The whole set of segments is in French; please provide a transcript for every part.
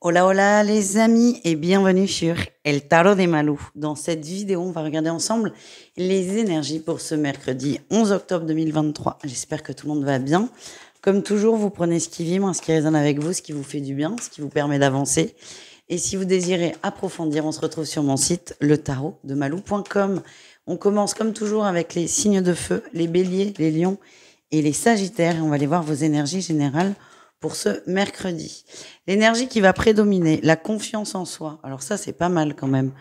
Hola, hola les amis et bienvenue sur El Tarot de Malou. Dans cette vidéo, on va regarder ensemble les énergies pour ce mercredi 11 octobre 2023. J'espère que tout le monde va bien. Comme toujours, vous prenez ce qui vibre, ce qui résonne avec vous, ce qui vous fait du bien, ce qui vous permet d'avancer. Et si vous désirez approfondir, on se retrouve sur mon site letarotdemalou.com. On commence comme toujours avec les signes de feu, les béliers, les lions et les sagittaires. Et on va aller voir vos énergies générales pour ce mercredi. L'énergie qui va prédominer, la confiance en soi. Alors ça, c'est pas mal quand même.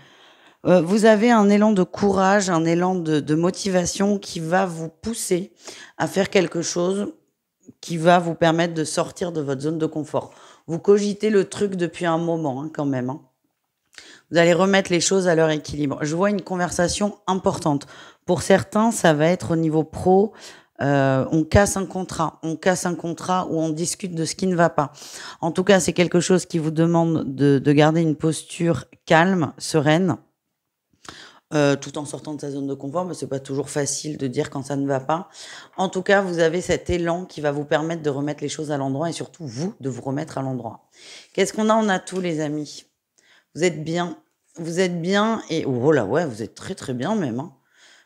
Vous avez un élan de courage, un élan de motivation qui va vous pousser à faire quelque chose qui va vous permettre de sortir de votre zone de confort. Vous cogitez le truc depuis un moment quand même. Vous allez remettre les choses à leur équilibre. Je vois une conversation importante. Pour certains, ça va être au niveau pro. On casse un contrat ou on discute de ce qui ne va pas. En tout cas, c'est quelque chose qui vous demande de garder une posture calme, sereine, tout en sortant de sa zone de confort, mais c'est pas toujours facile de dire quand ça ne va pas. En tout cas, vous avez cet élan qui va vous permettre de remettre les choses à l'endroit et surtout vous de vous remettre à l'endroit. Qu'est-ce qu'on a? On a tout, les amis. Vous êtes bien. Vous êtes bien et oh là ouais, vous êtes très très bien même.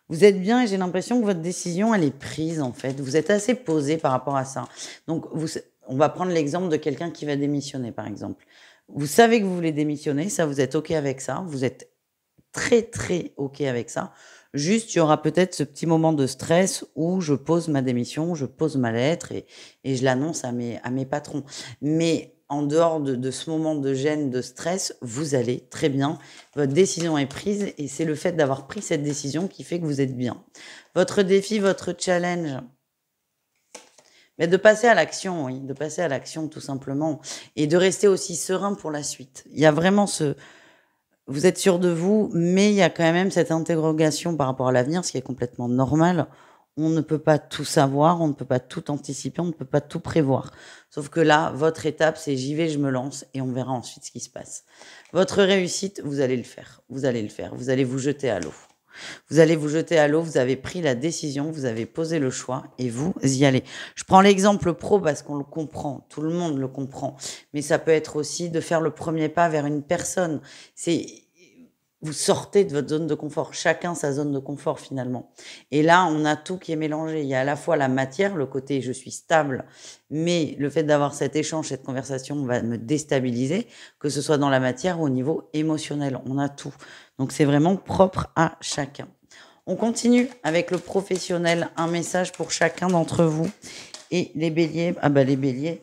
Vous êtes bien et j'ai l'impression que votre décision, elle est prise en fait. Vous êtes assez posé par rapport à ça. Donc, on va prendre l'exemple de quelqu'un qui va démissionner par exemple. Vous savez que vous voulez démissionner, ça vous êtes OK avec ça. Vous êtes très très OK avec ça. Juste, il y aura peut-être ce petit moment de stress où je pose ma démission, je pose ma lettre et je l'annonce à mes patrons. Mais en dehors de ce moment de gêne, de stress, vous allez très bien. Votre décision est prise et c'est le fait d'avoir pris cette décision qui fait que vous êtes bien. Votre défi, votre challenge, mais de passer à l'action, oui, de passer à l'action tout simplement et de rester aussi serein pour la suite. Il y a vraiment vous êtes sûr de vous, mais il y a quand même cette interrogation par rapport à l'avenir, ce qui est complètement normal. On ne peut pas tout savoir, on ne peut pas tout anticiper, on ne peut pas tout prévoir. Sauf que là, votre étape, c'est j'y vais, je me lance et on verra ensuite ce qui se passe. Votre réussite, vous allez le faire. Vous allez le faire. Vous allez vous jeter à l'eau. Vous allez vous jeter à l'eau, vous avez pris la décision, vous avez posé le choix et vous y allez. Je prends l'exemple pro parce qu'on le comprend, tout le monde le comprend, mais ça peut être aussi de faire le premier pas vers une personne. Vous sortez de votre zone de confort, chacun sa zone de confort finalement. Et là, on a tout qui est mélangé. Il y a à la fois la matière, le côté je suis stable, mais le fait d'avoir cet échange, cette conversation va me déstabiliser, que ce soit dans la matière ou au niveau émotionnel. On a tout. Donc c'est vraiment propre à chacun. On continue avec le professionnel, un message pour chacun d'entre vous. Et les béliers, les béliers.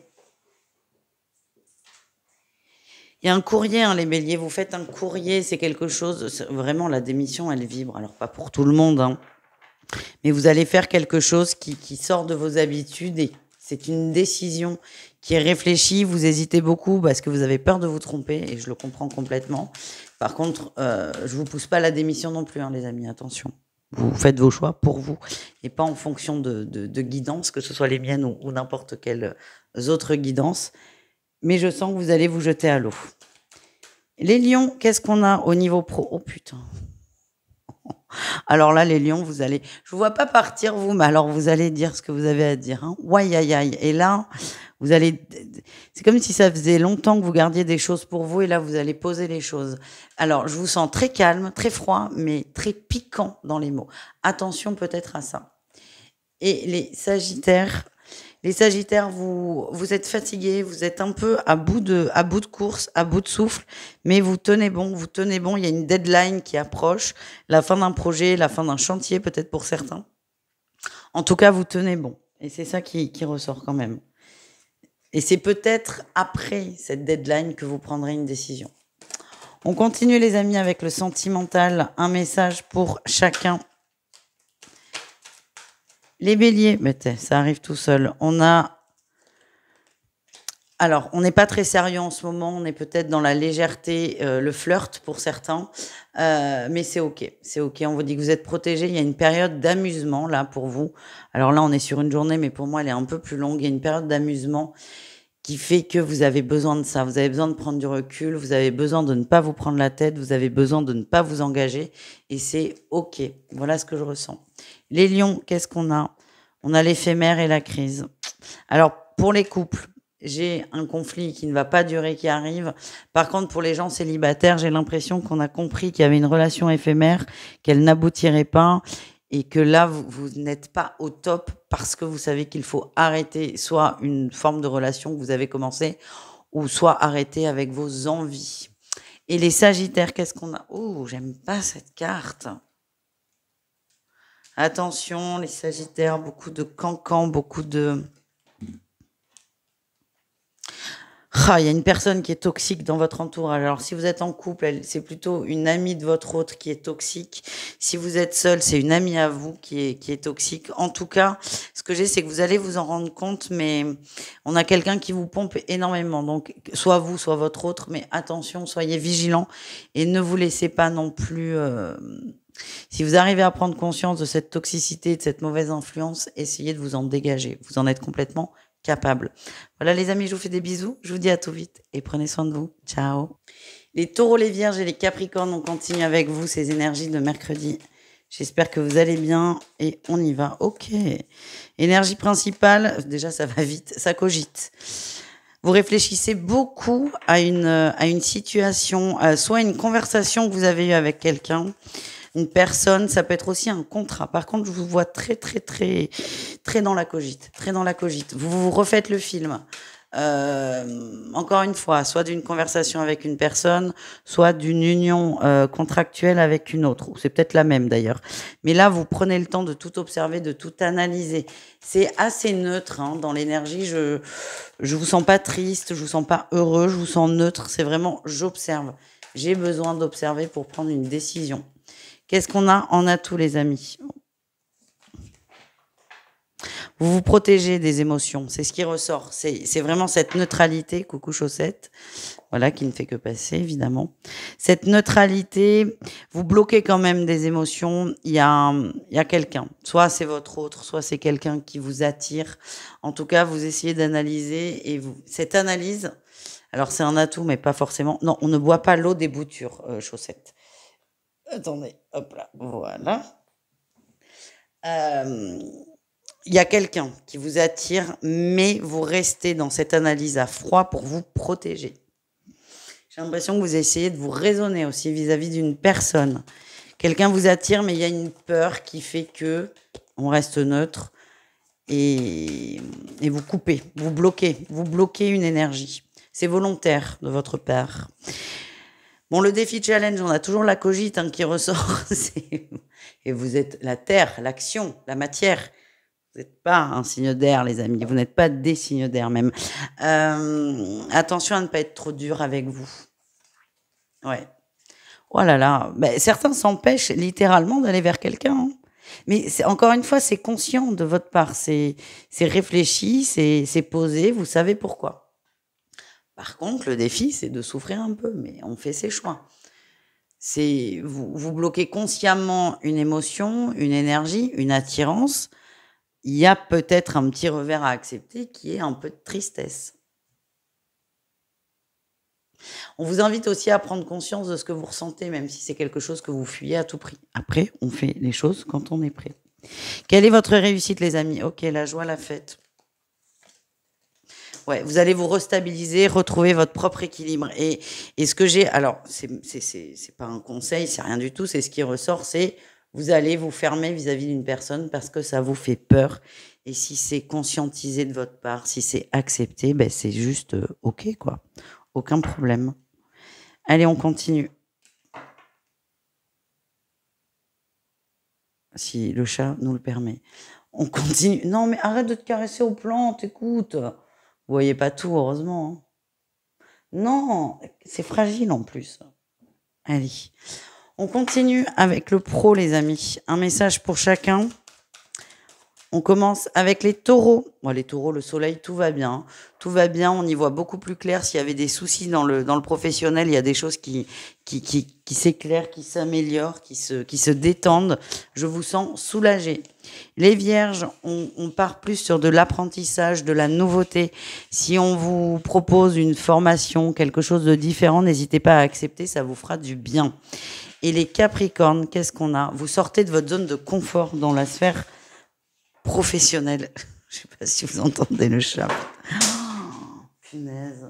Il y a un courrier, les béliers, vous faites un courrier, c'est quelque chose, vraiment la démission, elle vibre. Alors pas pour tout le monde, mais vous allez faire quelque chose qui sort de vos habitudes et c'est une décision qui est réfléchie. Vous hésitez beaucoup parce que vous avez peur de vous tromper et je le comprends complètement. Par contre, je vous pousse pas à la démission non plus, les amis, attention. Vous faites vos choix pour vous et pas en fonction de guidance, que ce soit les miennes ou n'importe quelles autres guidances. Mais je sens que vous allez vous jeter à l'eau. Les lions, qu'est-ce qu'on a au niveau pro? Oh putain. Alors là, les lions, je vous vois pas partir, vous, mais alors vous allez dire ce que vous avez à dire. Ouaille, aïe, aïe. Et là, c'est comme si ça faisait longtemps que vous gardiez des choses pour vous et là, vous allez poser les choses. Alors, je vous sens très calme, très froid, mais très piquant dans les mots. Attention peut-être à ça. Et les sagittaires, vous êtes fatigués, vous êtes un peu à bout de course, à bout de souffle, mais vous tenez bon. Il y a une deadline qui approche, la fin d'un projet, la fin d'un chantier peut-être pour certains. En tout cas, vous tenez bon. Et c'est ça qui ressort quand même. Et c'est peut-être après cette deadline que vous prendrez une décision. On continue les amis avec le sentimental, un message pour chacun. Les béliers, ça arrive tout seul. On n'est pas très sérieux en ce moment, on est peut-être dans la légèreté, le flirt pour certains, mais c'est OK. C'est OK, on vous dit que vous êtes protégés. Il y a une période d'amusement là pour vous. Alors là, on est sur une journée, mais pour moi, elle est un peu plus longue. Il y a une période d'amusement qui fait que vous avez besoin de ça. Vous avez besoin de prendre du recul, vous avez besoin de ne pas vous prendre la tête, vous avez besoin de ne pas vous engager, et c'est OK. Voilà ce que je ressens. Les lions, qu'est-ce qu'on a? On a l'éphémère et la crise. Alors, pour les couples, j'ai un conflit qui ne va pas durer, qui arrive. Par contre, pour les gens célibataires, j'ai l'impression qu'on a compris qu'il y avait une relation éphémère, qu'elle n'aboutirait pas, et que là, vous n'êtes pas au top parce que vous savez qu'il faut arrêter soit une forme de relation que vous avez commencé, ou soit arrêter avec vos envies. Et les Sagittaires, qu'est-ce qu'on a? Oh, j'aime pas cette carte. Attention, les Sagittaires, beaucoup de cancans, beaucoup de... Ah, il y a une personne qui est toxique dans votre entourage. Alors, si vous êtes en couple, c'est plutôt une amie de votre autre qui est toxique. Si vous êtes seul, c'est une amie à vous qui est toxique. En tout cas, ce que j'ai, c'est que vous allez vous en rendre compte, mais on a quelqu'un qui vous pompe énormément. Donc, soit vous, soit votre autre, mais attention, soyez vigilants et ne vous laissez pas non plus... Si vous arrivez à prendre conscience de cette toxicité, de cette mauvaise influence, essayez de vous en dégager. Vous en êtes complètement capable. Voilà les amis, je vous fais des bisous. Je vous dis à tout vite et prenez soin de vous. Ciao. Les taureaux, les vierges et les capricornes, on continue avec vous ces énergies de mercredi. J'espère que vous allez bien et on y va. Ok. Énergie principale, déjà ça va vite, ça cogite. Vous réfléchissez beaucoup à une situation, soit une conversation que vous avez eue avec quelqu'un, une personne, ça peut être aussi un contrat. Par contre, je vous vois très dans la cogite, très dans la cogite. Vous vous refaites le film. Encore une fois, soit d'une conversation avec une personne, soit d'une union contractuelle avec une autre. Ou c'est peut-être la même d'ailleurs. Mais là, vous prenez le temps de tout observer, de tout analyser. C'est assez neutre hein, dans l'énergie. Je vous sens pas triste, je vous sens pas heureux, je vous sens neutre. C'est vraiment j'observe. J'ai besoin d'observer pour prendre une décision. Qu'est-ce qu'on a en atout, les amis? Vous vous protégez des émotions, c'est ce qui ressort. C'est vraiment cette neutralité, coucou chaussette, voilà, qui ne fait que passer, évidemment. Cette neutralité, vous bloquez quand même des émotions. Il y a quelqu'un, soit c'est votre autre, soit c'est quelqu'un qui vous attire. En tout cas, vous essayez d'analyser et cette analyse, alors c'est un atout, mais pas forcément. Non, on ne boit pas l'eau des boutures, chaussette. Attendez, hop là, voilà. Il y a quelqu'un qui vous attire, mais vous restez dans cette analyse à froid pour vous protéger. J'ai l'impression que vous essayez de vous raisonner aussi vis-à-vis d'une personne. Quelqu'un vous attire, mais il y a une peur qui fait que on reste neutre et vous coupez, vous bloquez une énergie. C'est volontaire de votre part. Bon, le défi challenge, on a toujours la cogite hein, qui ressort. Et vous êtes la terre, l'action, la matière. Vous n'êtes pas un signe d'air, les amis. Vous n'êtes pas des signes d'air même. Attention à ne pas être trop dur avec vous. Ouais. Oh là là. Ben, certains s'empêchent littéralement d'aller vers quelqu'un. Hein. Mais encore une fois, c'est conscient de votre part. C'est réfléchi, c'est posé. Vous savez pourquoi. Par contre, le défi, c'est de souffrir un peu, mais on fait ses choix. C'est vous bloquez consciemment une émotion, une énergie, une attirance. Il y a peut-être un petit revers à accepter qui est un peu de tristesse. On vous invite aussi à prendre conscience de ce que vous ressentez, même si c'est quelque chose que vous fuyez à tout prix. Après, on fait les choses quand on est prêt. Quelle est votre réussite, les amis? Ok, la joie, la fête. Ouais, vous allez vous restabiliser, retrouver votre propre équilibre. Et ce que j'ai, alors, c'est pas un conseil, c'est rien du tout, c'est ce qui ressort, c'est vous allez vous fermer vis-à-vis d'une personne parce que ça vous fait peur. Et si c'est conscientisé de votre part, si c'est accepté, ben c'est juste OK, quoi. Aucun problème. Allez, on continue. Si le chat nous le permet. On continue. Non, mais arrête de te caresser aux plantes, écoute. Vous voyez pas tout, heureusement. Hein. Non, c'est fragile en plus. Allez. On continue avec le pro, les amis. Un message pour chacun. On commence avec les taureaux. Bon, les taureaux, le soleil, tout va bien. Tout va bien, on y voit beaucoup plus clair. S'il y avait des soucis dans le professionnel, il y a des choses qui s'éclairent, qui s'améliorent, qui se détendent. Je vous sens soulagé. Les vierges, on part plus sur de l'apprentissage, de la nouveauté. Si on vous propose une formation, quelque chose de différent, n'hésitez pas à accepter, ça vous fera du bien. Et les capricornes, qu'est-ce qu'on a? Vous sortez de votre zone de confort dans la sphère professionnelle. Je ne sais pas si vous entendez le chat. punaise.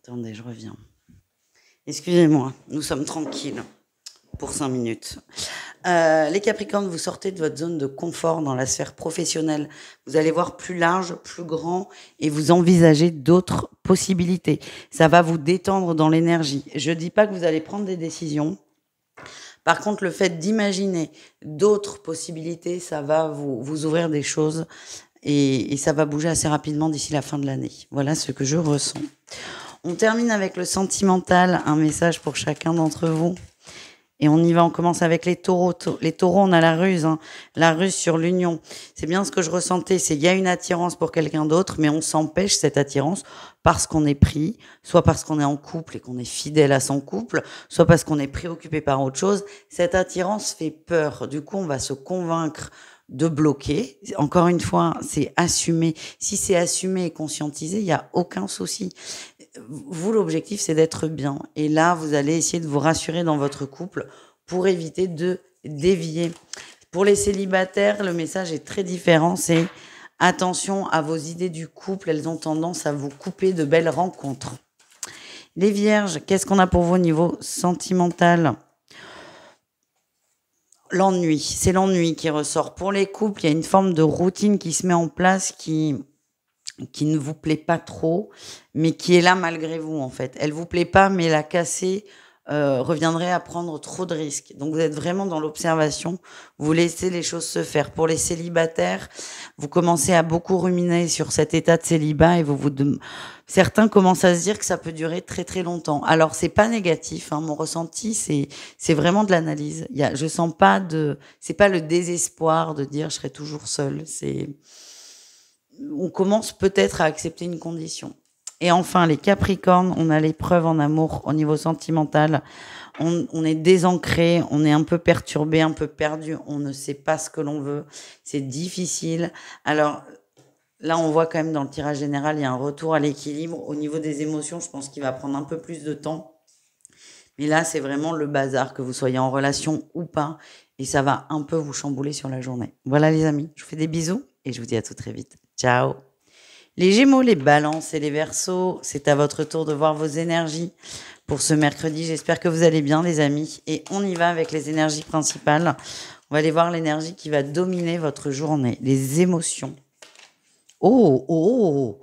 Attendez, je reviens. Excusez-moi, nous sommes tranquilles pour 5 minutes. Les Capricornes, vous sortez de votre zone de confort dans la sphère professionnelle. Vous allez voir plus large, plus grand et vous envisagez d'autres possibilités. Ça va vous détendre dans l'énergie. Je dis pas que vous allez prendre des décisions. Par contre, le fait d'imaginer d'autres possibilités, ça va vous ouvrir des choses et ça va bouger assez rapidement d'ici la fin de l'année. Voilà ce que je ressens. On termine avec le sentimental, un message pour chacun d'entre vous. Et on y va, on commence avec les taureaux. Les taureaux, on a la ruse, hein, la ruse sur l'union. C'est bien ce que je ressentais, c'est il y a une attirance pour quelqu'un d'autre, mais on s'empêche cette attirance parce qu'on est pris, soit parce qu'on est en couple et qu'on est fidèle à son couple, soit parce qu'on est préoccupé par autre chose. Cette attirance fait peur. Du coup, on va se convaincre de bloquer. Encore une fois, c'est assumé. Si c'est assumé et conscientisé, il n'y a aucun souci. Vous, l'objectif, c'est d'être bien. Et là, vous allez essayer de vous rassurer dans votre couple pour éviter de dévier. Pour les célibataires, le message est très différent. C'est attention à vos idées du couple. Elles ont tendance à vous couper de belles rencontres. Les vierges, qu'est-ce qu'on a pour vous au niveau sentimental ? L'ennui. C'est l'ennui qui ressort. Pour les couples, il y a une forme de routine qui se met en place qui ne vous plaît pas trop, mais qui est là malgré vous, en fait. Elle vous plaît pas, mais la casser reviendrait à prendre trop de risques. Donc, vous êtes vraiment dans l'observation. Vous laissez les choses se faire. Pour les célibataires, vous commencez à beaucoup ruminer sur cet état de célibat et certains commencent à se dire que ça peut durer très, très longtemps. Alors, c'est pas négatif, hein. Mon ressenti, c'est vraiment de l'analyse. Je sens pas c'est pas le désespoir de dire je serai toujours seule. On commence peut-être à accepter une condition. Et enfin, les Capricornes, on a l'épreuve en amour au niveau sentimental. On est désancré, on est un peu perturbé, un peu perdu, on ne sait pas ce que l'on veut. C'est difficile. Alors là, on voit quand même dans le tirage général, il y a un retour à l'équilibre. Au niveau des émotions, je pense qu'il va prendre un peu plus de temps. Mais là, c'est vraiment le bazar, que vous soyez en relation ou pas. Et ça va un peu vous chambouler sur la journée. Voilà les amis, je vous fais des bisous et je vous dis à tout très vite. Ciao. Les Gémeaux, les Balances et les Verseaux, c'est à votre tour de voir vos énergies pour ce mercredi. J'espère que vous allez bien les amis. Et on y va avec les énergies principales. On va aller voir l'énergie qui va dominer votre journée, les émotions. Oh,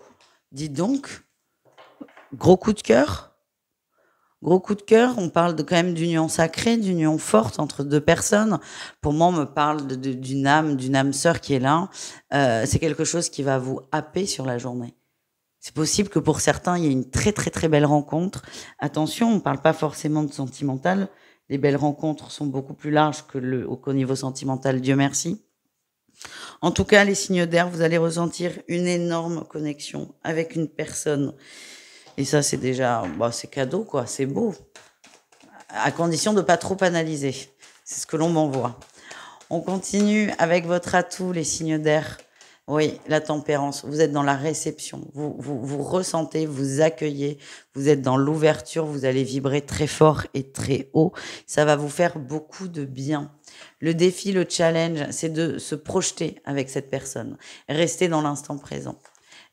dites donc, gros coup de cœur. Gros coup de cœur, on parle quand même d'union sacrée, d'union forte entre deux personnes. Pour moi, on me parle d'une âme sœur qui est là. C'est quelque chose qui va vous happer sur la journée. C'est possible que pour certains, il y ait une très très très belle rencontre. Attention, on ne parle pas forcément de sentimental. Les belles rencontres sont beaucoup plus larges qu'au niveau sentimental, Dieu merci. En tout cas, les signes d'air, vous allez ressentir une énorme connexion avec une personne. Et ça, c'est déjà, c'est cadeau, quoi. C'est beau. À condition de pas trop analyser. C'est ce que l'on m'envoie. On continue avec votre atout, les signes d'air. Oui, la tempérance. Vous êtes dans la réception. Vous ressentez, vous accueillez. Vous êtes dans l'ouverture. Vous allez vibrer très fort et très haut. Ça va vous faire beaucoup de bien. Le défi, le challenge, c'est de se projeter avec cette personne. Restez dans l'instant présent.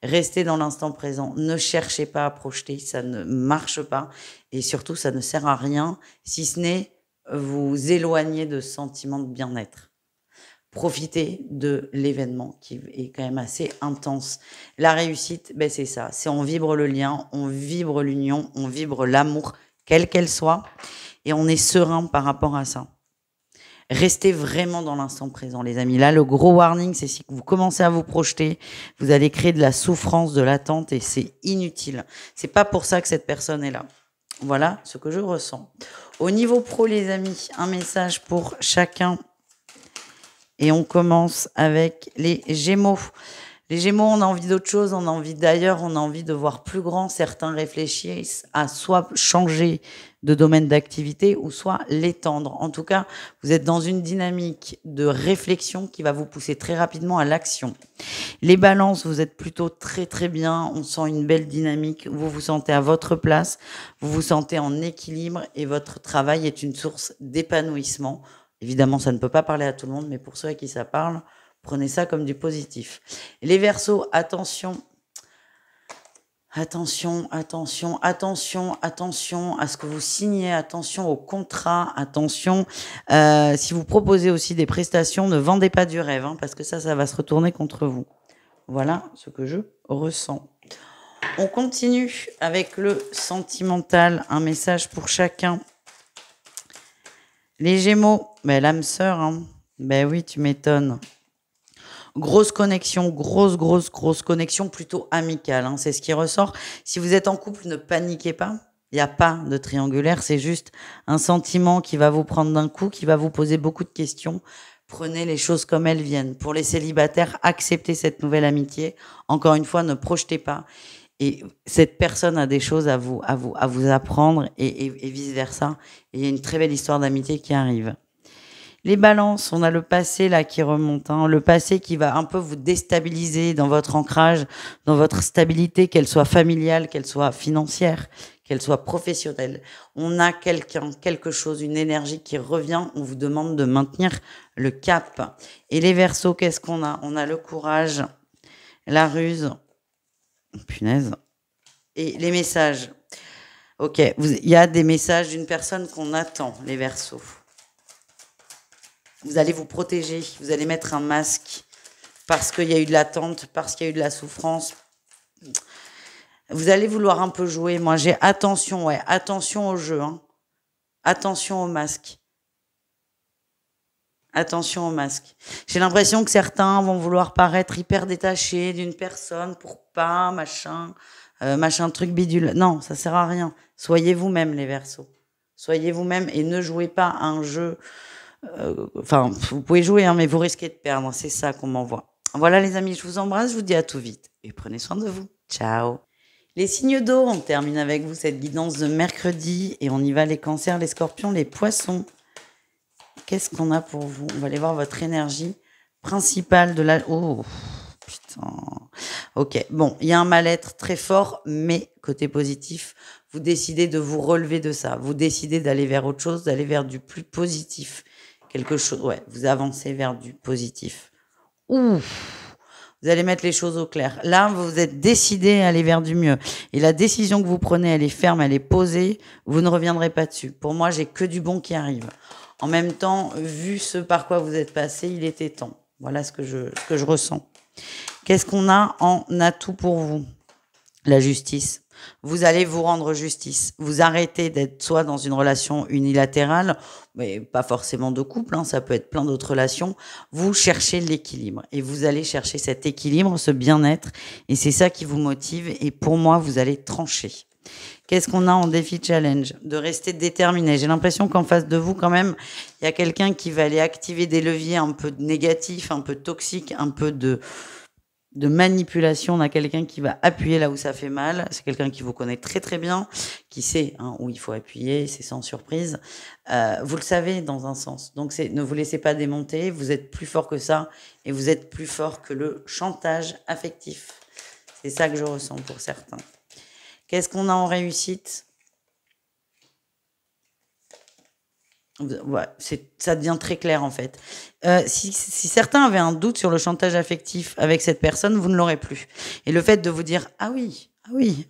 Restez dans l'instant présent. Ne cherchez pas à projeter. Ça ne marche pas. Et surtout, ça ne sert à rien, si ce n'est vous éloigner de ce sentiment de bien-être. Profitez de l'événement qui est quand même assez intense. La réussite, c'est ça. C'est on vibre le lien, on vibre l'union, on vibre l'amour, quelle qu'elle soit. Et on est serein par rapport à ça. Restez vraiment dans l'instant présent, les amis. Là, le gros warning, c'est si vous commencez à vous projeter, vous allez créer de la souffrance, de l'attente, et c'est inutile. C'est pas pour ça que cette personne est là. Voilà ce que je ressens. Au niveau pro, les amis, un message pour chacun. Et on commence avec les Gémeaux. Les Gémeaux, on a envie d'autre chose, on a envie d'ailleurs, on a envie de voir plus grand. Certains réfléchissent à soit changer de domaine d'activité ou soit l'étendre. En tout cas, vous êtes dans une dynamique de réflexion qui va vous pousser très rapidement à l'action. Les Balances, vous êtes plutôt très très bien. On sent une belle dynamique. Vous vous sentez à votre place, vous vous sentez en équilibre et votre travail est une source d'épanouissement. Évidemment, ça ne peut pas parler à tout le monde, mais pour ceux à qui ça parle, prenez ça comme du positif. Les Verseaux, attention, Attention, attention, attention, attention à ce que vous signez, attention au contrat, attention. Si vous proposez aussi des prestations, ne vendez pas du rêve, hein, parce que ça va se retourner contre vous. Voilà ce que je ressens. On continue avec le sentimental, un message pour chacun. Les Gémeaux, ben, l'âme sœur, hein. Ben oui, tu m'étonnes. Grosse connexion, grosse connexion plutôt amicale, hein, c'est ce qui ressort. Si vous êtes en couple, ne paniquez pas. Il n'y a pas de triangulaire, c'est juste un sentiment qui va vous prendre d'un coup, qui va vous poser beaucoup de questions. Prenez les choses comme elles viennent. Pour les célibataires, acceptez cette nouvelle amitié. Encore une fois, ne projetez pas. Et cette personne a des choses à vous apprendre et vice versa. Et il y a une très belle histoire d'amitié qui arrive. Les balances, on a le passé là qui remonte, hein. Le passé qui va un peu vous déstabiliser dans votre ancrage, dans votre stabilité, qu'elle soit familiale, qu'elle soit financière, qu'elle soit professionnelle. On a quelqu'un, quelque chose, une énergie qui revient, on vous demande de maintenir le cap. Et les Verseaux, qu'est-ce qu'on a? On a le courage, la ruse, punaise, et les messages. Ok, il y a des messages d'une personne qu'on attend, les Verseaux. Vous allez vous protéger, vous allez mettre un masque parce qu'il y a eu de l'attente, parce qu'il y a eu de la souffrance. Vous allez vouloir un peu jouer. Moi, j'ai attention, ouais, attention au jeu, hein. Attention au masque. Attention au masque. J'ai l'impression que certains vont vouloir paraître hyper détachés d'une personne pour pas, machin truc bidule. Non, ça sert à rien. Soyez vous-même, les Verseaux. Soyez vous-même et ne jouez pas à un jeu. Enfin, vous pouvez jouer, hein, mais vous risquez de perdre. C'est ça qu'on m'envoie. Voilà, les amis, je vous embrasse. Je vous dis à tout vite. Et prenez soin de vous. Ciao. Les signes d'eau, on termine avec vous cette guidance de mercredi. Et on y va, les cancers, les scorpions, les poissons. Qu'est-ce qu'on a pour vous? On va aller voir votre énergie principale de la... Oh, putain. Ok, bon, il y a un mal-être très fort, mais côté positif, vous décidez de vous relever de ça. Vous décidez d'aller vers autre chose, d'aller vers du plus positif. Quelque chose, ouais, vous avancez vers du positif. Ouf, vous allez mettre les choses au clair. Là, vous êtes décidé à aller vers du mieux. Et la décision que vous prenez, elle est ferme, elle est posée. Vous ne reviendrez pas dessus. Pour moi, j'ai que du bon qui arrive. En même temps, vu ce par quoi vous êtes passé, il était temps. Voilà ce que je ressens. Qu'est-ce qu'on a en atout pour vous? La justice. Vous allez vous rendre justice. Vous arrêtez d'être soit dans une relation unilatérale, mais pas forcément de couple, hein, ça peut être plein d'autres relations. Vous cherchez l'équilibre et vous allez chercher cet équilibre, ce bien-être, et c'est ça qui vous motive. Et pour moi, vous allez trancher. Qu'est-ce qu'on a en défi challenge? De rester déterminé. J'ai l'impression qu'en face de vous, quand même, il y a quelqu'un qui va aller activer des leviers un peu négatifs, un peu toxiques, un peu de manipulation. On a quelqu'un qui va appuyer là où ça fait mal. C'est quelqu'un qui vous connaît très très bien, qui sait, hein, où il faut appuyer, c'est sans surprise. Vous le savez dans un sens. Donc ne vous laissez pas démonter, vous êtes plus fort que ça et vous êtes plus fort que le chantage affectif. C'est ça que je ressens pour certains. Qu'est-ce qu'on a en réussite? Ouais, ça devient très clair en fait. Si certains avaient un doute sur le chantage affectif avec cette personne, vous ne l'aurez plus. Et le fait de vous dire ah oui,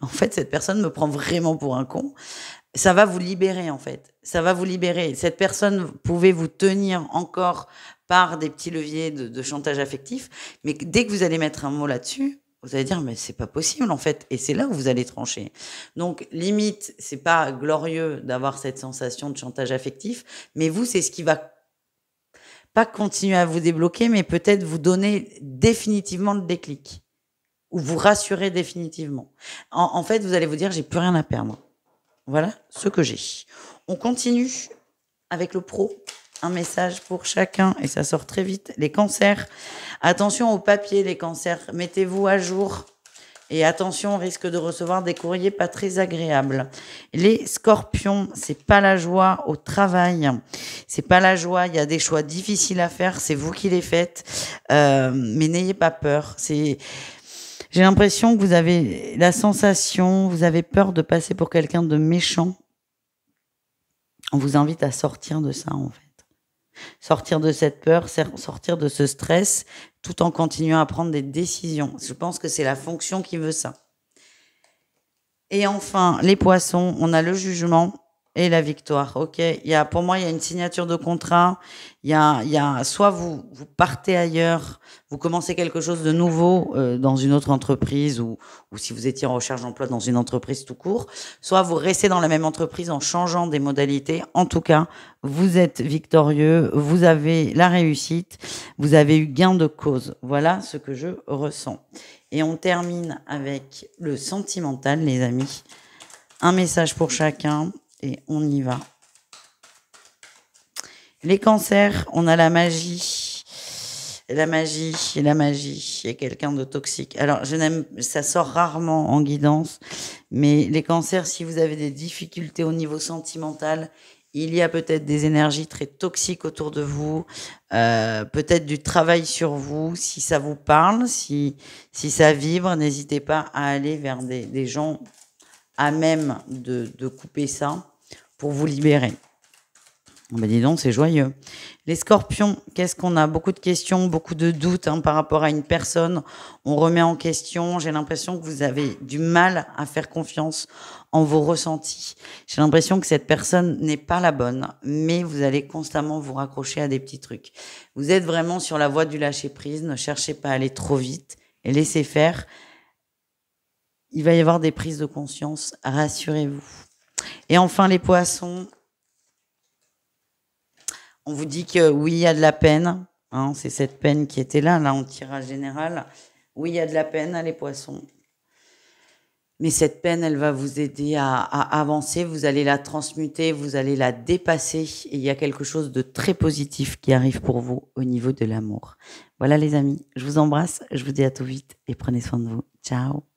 en fait cette personne me prend vraiment pour un con, ça va vous libérer en fait. Ça va vous libérer. Cette personne pouvait vous tenir encore par des petits leviers de chantage affectif, mais dès que vous allez mettre un mot là-dessus, vous allez dire mais c'est pas possible en fait, et c'est là où vous allez trancher. Donc limite, c'est pas glorieux d'avoir cette sensation de chantage affectif, mais vous c'est ce qui va pas continuer à vous débloquer, mais peut-être vous donner définitivement le déclic ou vous rassurer définitivement. En fait, vous allez vous dire j'ai plus rien à perdre. Voilà ce que j'ai. On continue avec le pro. Un message pour chacun et ça sort très vite. Les cancers, attention au papier, les cancers, mettez-vous à jour et attention, on risque de recevoir des courriers pas très agréables. Les scorpions, c'est pas la joie au travail, c'est pas la joie, il y a des choix difficiles à faire, c'est vous qui les faites, mais n'ayez pas peur. J'ai l'impression que vous avez la sensation, vous avez peur de passer pour quelqu'un de méchant. On vous invite à sortir de ça en fait. Sortir de cette peur, sortir de ce stress, tout en continuant à prendre des décisions. Je pense que c'est la fonction qui veut ça. Et enfin, les poissons, on a le jugement et la victoire. OK, pour moi, il y a une signature de contrat. Soit vous partez ailleurs, vous commencez quelque chose de nouveau dans une autre entreprise ou si vous étiez en recherche d'emploi dans une entreprise tout court, soit vous restez dans la même entreprise en changeant des modalités. En tout cas, vous êtes victorieux, vous avez la réussite, vous avez eu gain de cause. Voilà ce que je ressens. Et on termine avec le sentimental, les amis. Un message pour chacun et on y va. Les cancers, on a la magie. La magie, la magie. Il y a quelqu'un de toxique. Alors, ça sort rarement en guidance, mais les cancers, si vous avez des difficultés au niveau sentimental, il y a peut-être des énergies très toxiques autour de vous, peut-être du travail sur vous. Si ça vous parle, si ça vibre, n'hésitez pas à aller vers des gens à même de couper ça pour vous libérer. Ben dis donc, c'est joyeux. Les scorpions, qu'est-ce qu'on a? Beaucoup de questions, beaucoup de doutes par rapport à une personne. On remet en question. J'ai l'impression que vous avez du mal à faire confiance en vos ressentis. J'ai l'impression que cette personne n'est pas la bonne, mais vous allez constamment vous raccrocher à des petits trucs. Vous êtes vraiment sur la voie du lâcher-prise. Ne cherchez pas à aller trop vite et laissez faire. Il va y avoir des prises de conscience, rassurez-vous. Et enfin, les poissons. On vous dit que oui, il y a de la peine. C'est cette peine qui était là en tirage général. Oui, il y a de la peine, les poissons. Mais cette peine, elle va vous aider à avancer. Vous allez la transmuter, vous allez la dépasser. Et il y a quelque chose de très positif qui arrive pour vous au niveau de l'amour. Voilà les amis, je vous embrasse. Je vous dis à tout vite et prenez soin de vous. Ciao.